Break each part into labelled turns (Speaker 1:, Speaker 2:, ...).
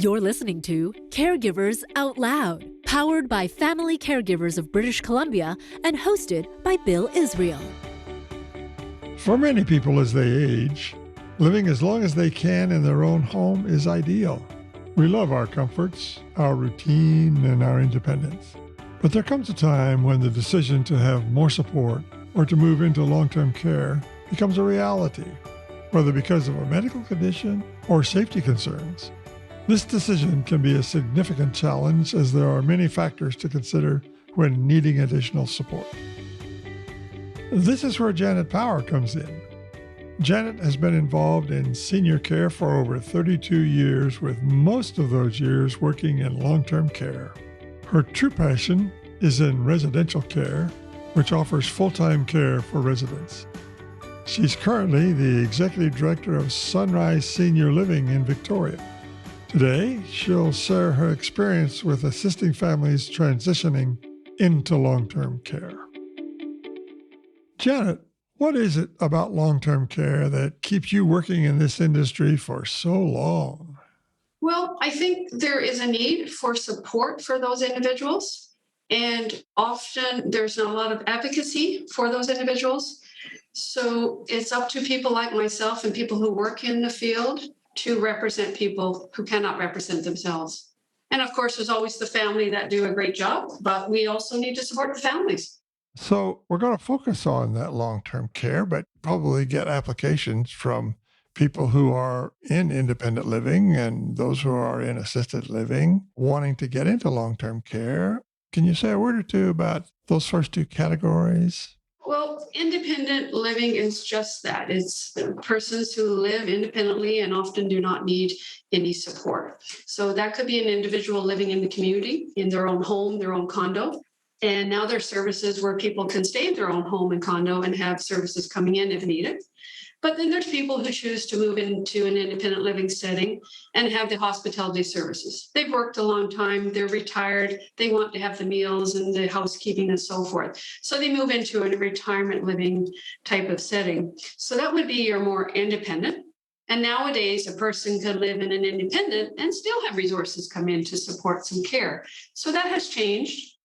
Speaker 1: You're listening to Caregivers Out Loud, powered by Family Caregivers of British Columbia and hosted by Bill Israel.
Speaker 2: For many people as they age, living as long as they can in their own home is ideal. We love our comforts, our routine, and our independence. But there comes a time when the decision to have more support or to move into long-term care becomes a reality, whether because of a medical condition or safety concerns. This decision can be a significant challenge as there are many factors to consider when needing additional support. This is where Janet Power comes in. Janet has been involved in senior care for over 32 years, with most of those years working in long-term care. Her true passion is in residential care, which offers full-time care for residents. She's currently the Executive Director of Sunrise Senior Living in Victoria. Today, she'll share her experience with assisting families transitioning into long-term care. Janet, what is it about long-term care that keeps you working in this industry for so long?
Speaker 3: Well, I think there is a need for support for those individuals, and often there's not a lot of advocacy for those individuals. So it's up to people like myself and people who work in the field to represent people who cannot represent themselves. And of course, there's always the family that do a great job, but we also need to support the families.
Speaker 2: So we're going to focus on that long-term care, but probably get applications from people who are in independent living and those who are in assisted living wanting to get into long-term care. Can you say a word or two about those first two categories?
Speaker 3: Well, independent living is just that. It's persons who live independently and often do not need any support. So that could be an individual living in the community, in their own home, their own condo. And now there's services where people can stay in their own home and condo and have services coming in if needed. But then there's people who choose to move into an independent living setting and have the hospitality services. They've worked a long time, they're retired, they want to have the meals and the housekeeping and so forth. So they move into a retirement living type of setting. So that would be your more independent. And nowadays, a person could live in an independent and still have resources come in to support some care. So that has changed.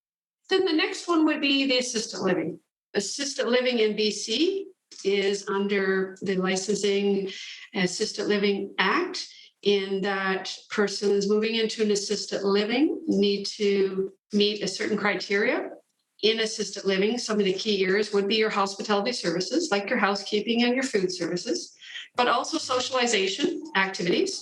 Speaker 3: Then the next one would be the assisted living. Assisted living in BC is under the Licensing Assisted Living Act, in that persons moving into an assisted living need to meet a certain criteria. In assisted living, some of the key areas would be your hospitality services, like your housekeeping and your food services, but also socialization activities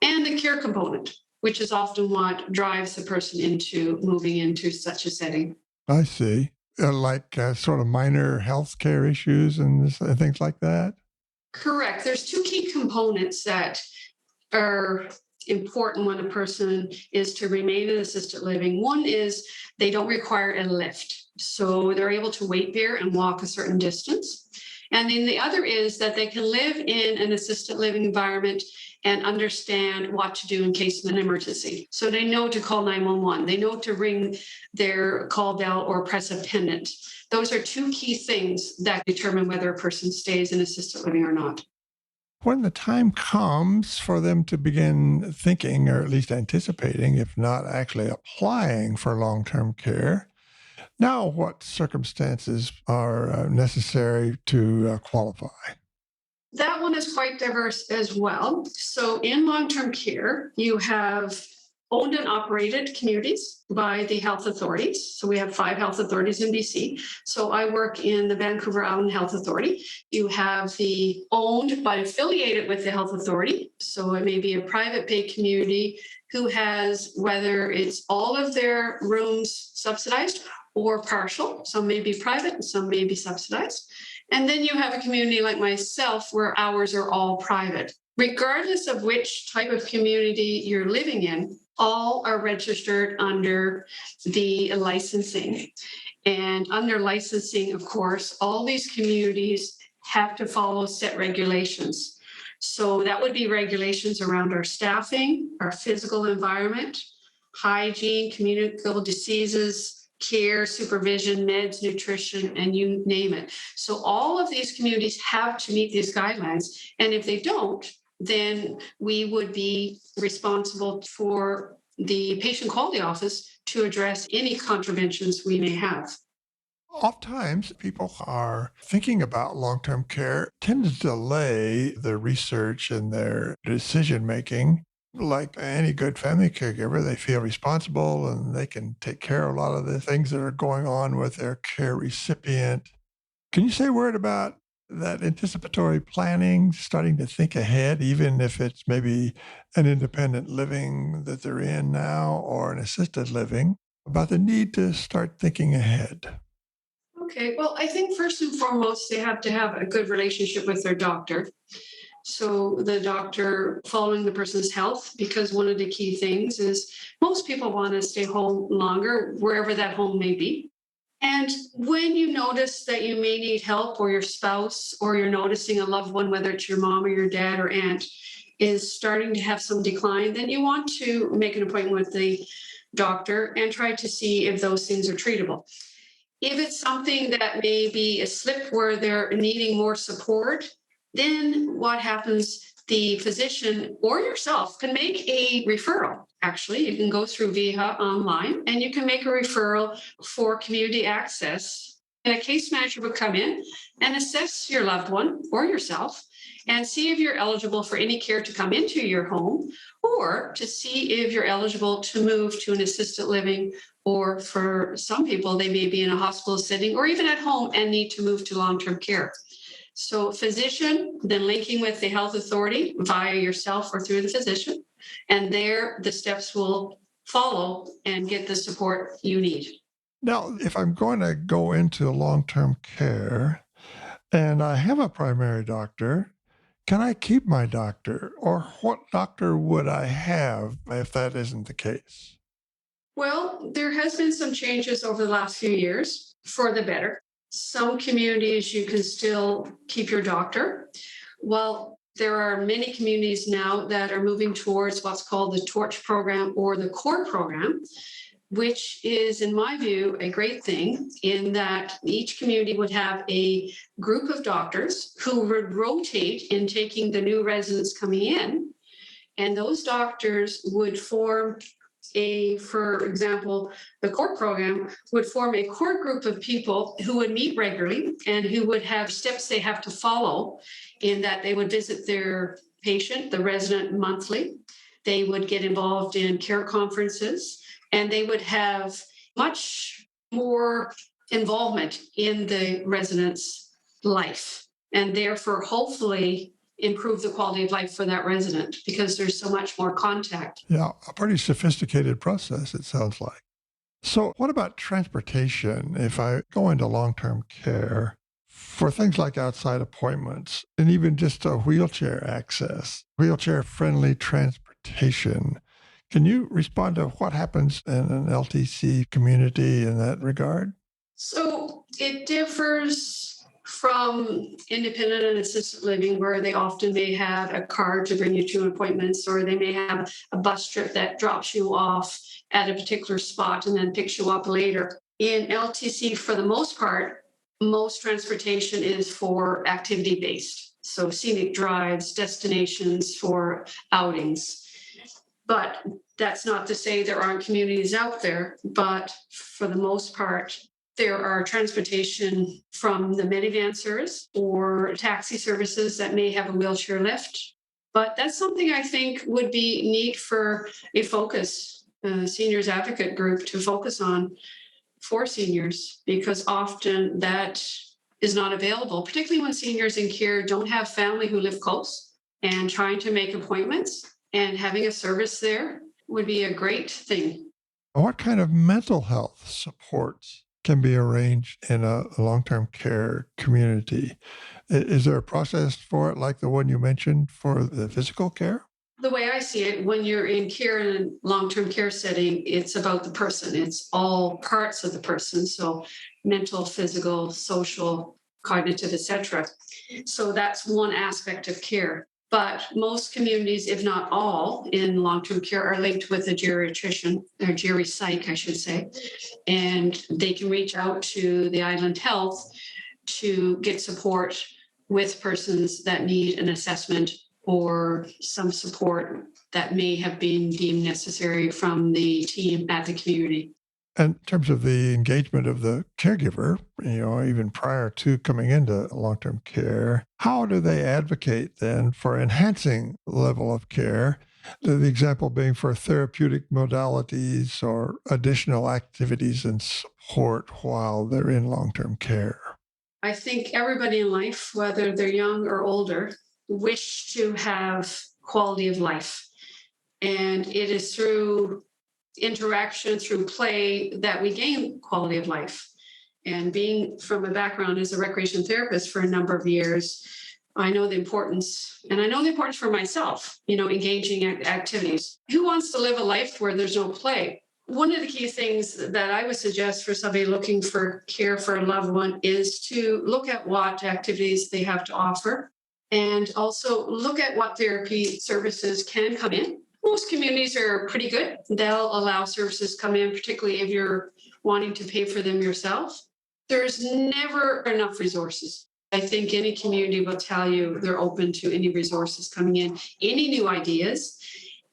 Speaker 3: and the care component, which is often what drives the person into moving into such a setting.
Speaker 2: I see. Like sort of minor health care issues and things like that?
Speaker 3: Correct. There's two key components that are important when a person is to remain in assisted living. One is they don't require a lift, so they're able to wait there and walk a certain distance. And then the other is that they can live in an assisted living environment and understand what to do in case of an emergency. So they know to call 911. They know to ring their call bell or press a pendant. Those are two key things that determine whether a person stays in assisted living or not.
Speaker 2: When the time comes for them to begin thinking, or at least anticipating, if not actually applying for long-term care, now what circumstances are necessary to qualify?
Speaker 3: That one is quite diverse as well. So in long-term care, you have owned and operated communities by the health authorities. So we have 5 health authorities in BC. So I work in the Vancouver Island Health Authority. You have the owned but affiliated with the health authority. So it may be a private pay community who has, whether it's all of their rooms subsidized or partial. Some may be private and some may be subsidized. And then you have a community like myself where ours are all private. Regardless of which type of community you're living in, all are registered under the licensing. And under licensing, of course, all these communities have to follow set regulations. So that would be regulations around our staffing, our physical environment, hygiene, communicable diseases, care, supervision, meds, nutrition, and you name it. So all of these communities have to meet these guidelines. And if they don't, then we would be responsible for the patient quality office to address any contraventions we may have.
Speaker 2: Oftentimes, people are thinking about long term care, tend to delay their research and their decision making. Like any good family caregiver, they feel responsible and they can take care of a lot of the things that are going on with their care recipient. Can you say a word about that anticipatory planning, starting to think ahead, even if it's maybe an independent living that they're in now or an assisted living, about the need to start thinking ahead?
Speaker 3: Okay, well, I think first and foremost, they have to have a good relationship with their doctor. So the doctor following the person's health, because one of the key things is most people want to stay home longer, wherever that home may be. And when you notice that you may need help, or your spouse, or you're noticing a loved one, whether it's your mom or your dad or aunt, is starting to have some decline, then you want to make an appointment with the doctor and try to see if those things are treatable. If it's something that may be a slip where they're needing more support, then what happens? The physician or yourself can make a referral. Actually, you can go through via online and you can make a referral for community access. And a case manager would come in and assess your loved one or yourself and see if you're eligible for any care to come into your home, or to see if you're eligible to move to an assisted living, or for some people, they may be in a hospital setting or even at home and need to move to long-term care. So physician, then linking with the health authority via yourself or through the physician, and there the steps will follow and get the support you need.
Speaker 2: Now, if I'm going to go into long term care and I have a primary doctor, can I keep my doctor? Or what doctor would I have if that isn't the case?
Speaker 3: Well, there has been some changes over the last few years for the better. Some communities you can still keep your doctor. Well, there are many communities now that are moving towards what's called the TORCH program or the CORE program, which is, in my view, a great thing in that each community would have a group of doctors who would rotate in taking the new residents coming in. And those doctors would form for example, the core program would form a core group of people who would meet regularly and who would have steps they have to follow, in that they would visit their patient, the resident, monthly. They would get involved in care conferences, and they would have much more involvement in the resident's life, and therefore hopefully improve the quality of life for that resident, because there's so much more contact.
Speaker 2: Yeah, a pretty sophisticated process, it sounds like. So, what about transportation? If I go into long term care for things like outside appointments and even just a wheelchair access, wheelchair friendly transportation, can you respond to what happens in an LTC community in that regard?
Speaker 3: So it differs from independent and assisted living, where they often may have a car to bring you to appointments, or they may have a bus trip that drops you off at a particular spot and then picks you up later. In LTC, for the most part, most transportation is for activity based. So scenic drives, destinations for outings. But that's not to say there aren't communities out there, but for the most part, there are transportation from the minivan service or taxi services that may have a wheelchair lift. But that's something I think would be neat for a seniors advocate group to focus on for seniors, because often that is not available, particularly when seniors in care don't have family who live close, and trying to make appointments and having a service there would be a great thing.
Speaker 2: What kind of mental health supports can be arranged in a long-term care community? Is there a process for it like the one you mentioned for the physical care?
Speaker 3: The way I see it, when you're in care in a long-term care setting, it's about the person. It's all parts of the person. So mental, physical, social, cognitive, etc. So that's one aspect of care. But most communities, if not all, in long-term care are linked with a geriatrician, or geri-psych, I should say. And they can reach out to the Island Health to get support with persons that need an assessment or some support that may have been deemed necessary from the team at the community.
Speaker 2: And in terms of the engagement of the caregiver, even prior to coming into long-term care, how do they advocate then for enhancing the level of care? The example being for therapeutic modalities or additional activities and support while they're in long-term care.
Speaker 3: I think everybody in life, whether they're young or older, wish to have quality of life. And it is through interaction, through play, that we gain quality of life. And being from a background as a recreation therapist for a number of years, I know the importance, and I know the importance for myself, engaging activities. Who wants to live a life where there's no play? One of the key things that I would suggest for somebody looking for care for a loved one is to look at what activities they have to offer, and also look at what therapy services can come in. Most communities are pretty good. They'll allow services come in, particularly if you're wanting to pay for them yourself. There's never enough resources. I think any community will tell you they're open to any resources coming in, any new ideas,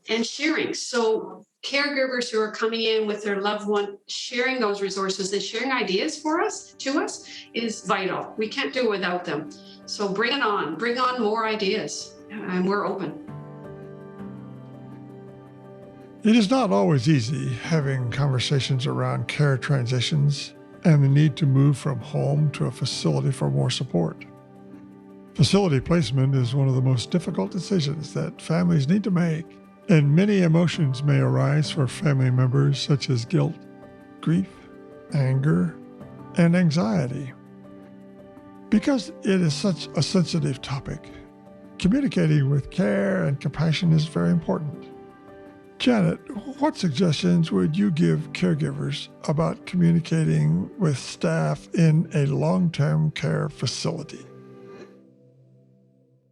Speaker 3: and sharing. So caregivers who are coming in with their loved one, sharing those resources and sharing ideas to us is vital. We can't do it without them. So bring on more ideas, and we're open.
Speaker 2: It is not always easy having conversations around care transitions and the need to move from home to a facility for more support. Facility placement is one of the most difficult decisions that families need to make, and many emotions may arise for family members, such as guilt, grief, anger, and anxiety. Because it is such a sensitive topic, communicating with care and compassion is very important. Janet, what suggestions would you give caregivers about communicating with staff in a long-term care facility?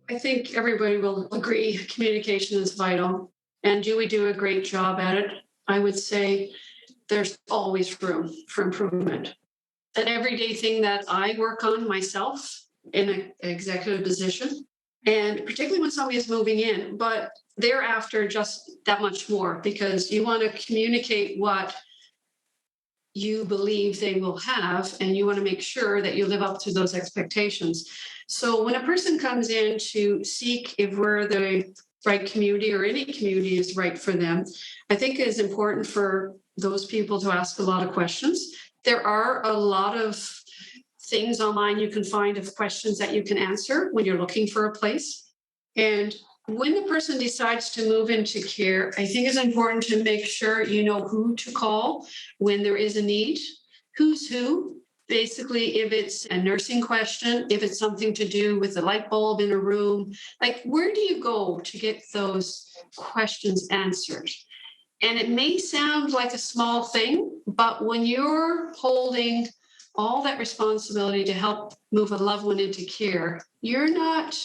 Speaker 3: I think everybody will agree communication is vital. And do we do a great job at it? I would say there's always room for improvement. An everyday thing that I work on myself in an executive position, and particularly when somebody is moving in, but thereafter just that much more, because you want to communicate what you believe they will have, and you want to make sure that you live up to those expectations. So when a person comes in to seek if we're the right community or any community is right for them, I think it is important for those people to ask a lot of questions. There are a lot of things online you can find of questions that you can answer when you're looking for a place. And when the person decides to move into care, I think it's important to make sure you know who to call when there is a need, who's who. Basically, if it's a nursing question, if it's something to do with the light bulb in a room, like where do you go to get those questions answered? And it may sound like a small thing, but when you're holding all that responsibility to help move a loved one into care, you're not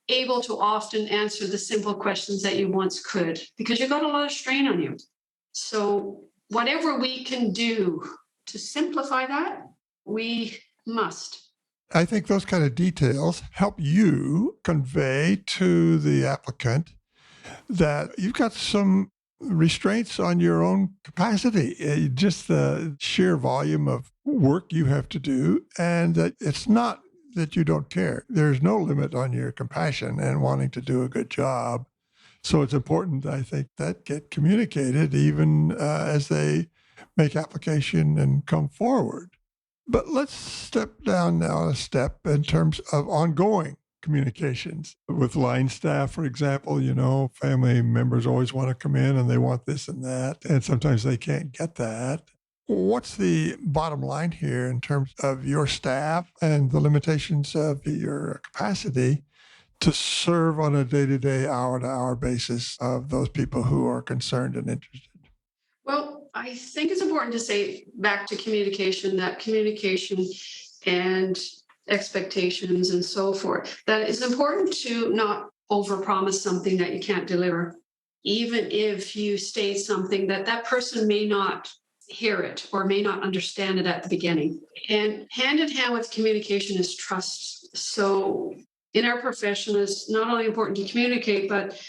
Speaker 3: able to often answer the simple questions that you once could, because you've got a lot of strain on you. So whatever we can do to simplify that, we must.
Speaker 2: I think those kind of details help you convey to the applicant that you've got some restraints on your own capacity, just the sheer volume of work you have to do, and that it's not that you don't care. There's no limit on your compassion and wanting to do a good job. So it's important, I think, that get communicated even as they make application and come forward. But let's step down now a step in terms of ongoing communications with line staff, for example. Family members always want to come in and they want this and that, and sometimes they can't get that. What's the bottom line here in terms of your staff and the limitations of your capacity to serve on a day-to-day, hour-to-hour basis of those people who are concerned and interested?
Speaker 3: Well, I think it's important to say back to communication, that communication and expectations and so forth, that it's important to not overpromise something that you can't deliver. Even if you state something that person may not hear it or may not understand it at the beginning. And hand in hand with communication is trust. So in our profession, it's not only important to communicate, but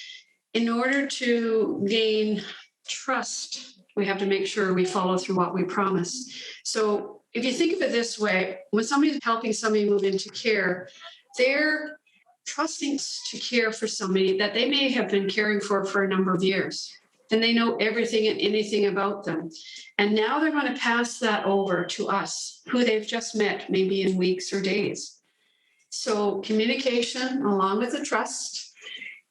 Speaker 3: in order to gain trust, we have to make sure we follow through what we promise. So if you think of it this way, when somebody's helping somebody move into care, they're trusting to care for somebody that they may have been caring for a number of years. And they know everything and anything about them. And now they're going to pass that over to us, who they've just met, maybe in weeks or days. So communication, along with the trust,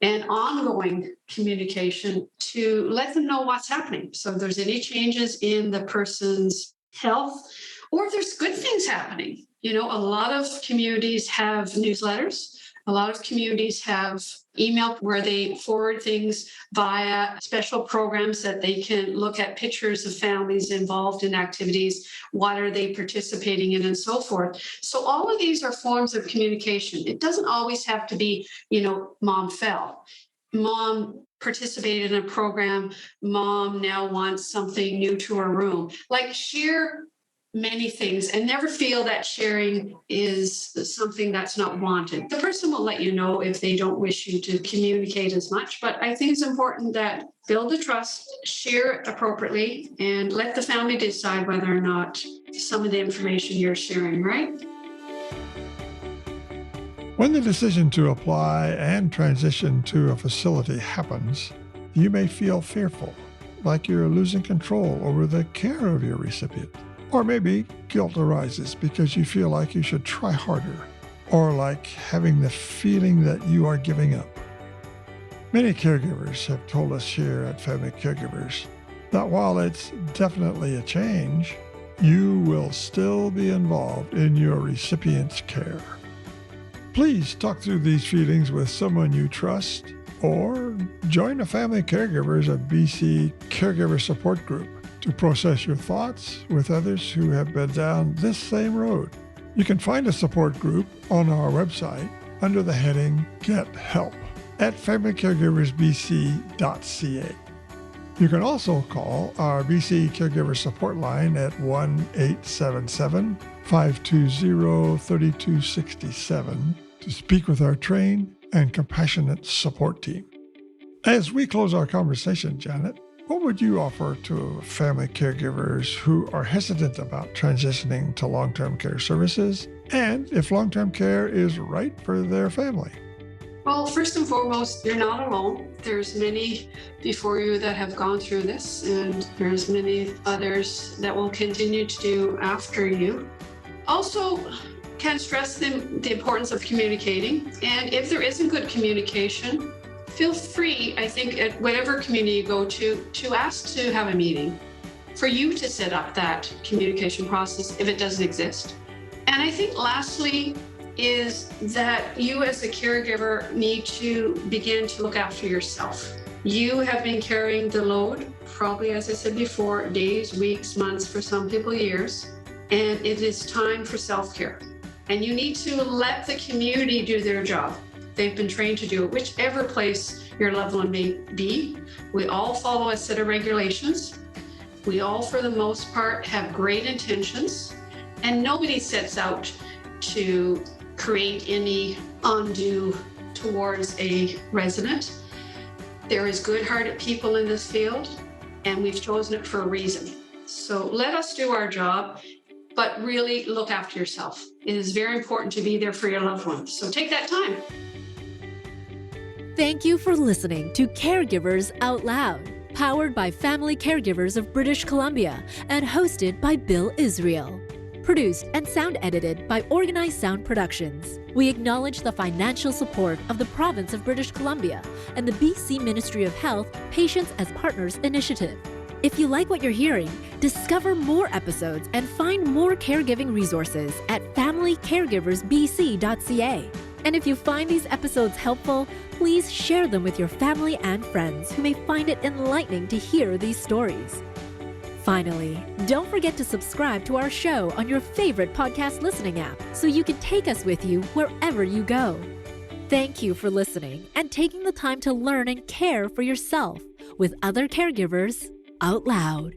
Speaker 3: and ongoing communication to let them know what's happening. So if there's any changes in the person's health, or if there's good things happening. A lot of communities have newsletters. A lot of communities have email where they forward things via special programs that they can look at pictures of families involved in activities, what are they participating in, and so forth. So all of these are forms of communication. It doesn't always have to be, mom fell. Mom participated in a program. Mom now wants something new to her room. Like, share many things and never feel that sharing is something that's not wanted. The person will let you know if they don't wish you to communicate as much, but I think it's important that build the trust, share it appropriately, and let the family decide whether or not some of the information you're sharing, right?
Speaker 2: When the decision to apply and transition to a facility happens, you may feel fearful, like you're losing control over the care of your recipient. Or maybe guilt arises because you feel like you should try harder, or like having the feeling that you are giving up. Many caregivers have told us here at Family Caregivers that while it's definitely a change, you will still be involved in your recipient's care. Please talk through these feelings with someone you trust, or join a Family Caregivers of BC Caregiver Support Group to process your thoughts with others who have been down this same road. You can find a support group on our website under the heading Get Help at familycaregiversbc.ca. You can also call our BC Caregiver Support Line at 1-877-520-3267 to speak with our trained and compassionate support team. As we close our conversation, Janet, what would you offer to family caregivers who are hesitant about transitioning to long-term care services, and if long-term care is right for their family?
Speaker 3: Well, first and foremost, you're not alone. There's many before you that have gone through this, and there's many others that will continue to do after you. Also, can't stress the importance of communicating. And if there isn't good communication, feel free, I think, at whatever community you go to ask to have a meeting for you to set up that communication process if it doesn't exist. And I think lastly is that you as a caregiver need to begin to look after yourself. You have been carrying the load, probably, as I said before, days, weeks, months, for some people years, and it is time for self-care. And you need to let the community do their job. They've been trained to do it, whichever place your loved one may be. We all follow a set of regulations. We all, for the most part, have great intentions, and nobody sets out to create any undue towards a resident. There is good-hearted people in this field, and we've chosen it for a reason. So let us do our job, but really look after yourself. It is very important to be there for your loved ones. So take that time.
Speaker 1: Thank you for listening to Caregivers Out Loud, powered by Family Caregivers of British Columbia and hosted by Bill Israel. Produced and sound edited by Organized Sound Productions. We acknowledge the financial support of the Province of British Columbia and the BC Ministry of Health Patients as Partners initiative. If you like what you're hearing, discover more episodes and find more caregiving resources at familycaregiversbc.ca. And if you find these episodes helpful, please share them with your family and friends who may find it enlightening to hear these stories. Finally, don't forget to subscribe to our show on your favorite podcast listening app so you can take us with you wherever you go. Thank you for listening and taking the time to learn and care for yourself with other caregivers out loud.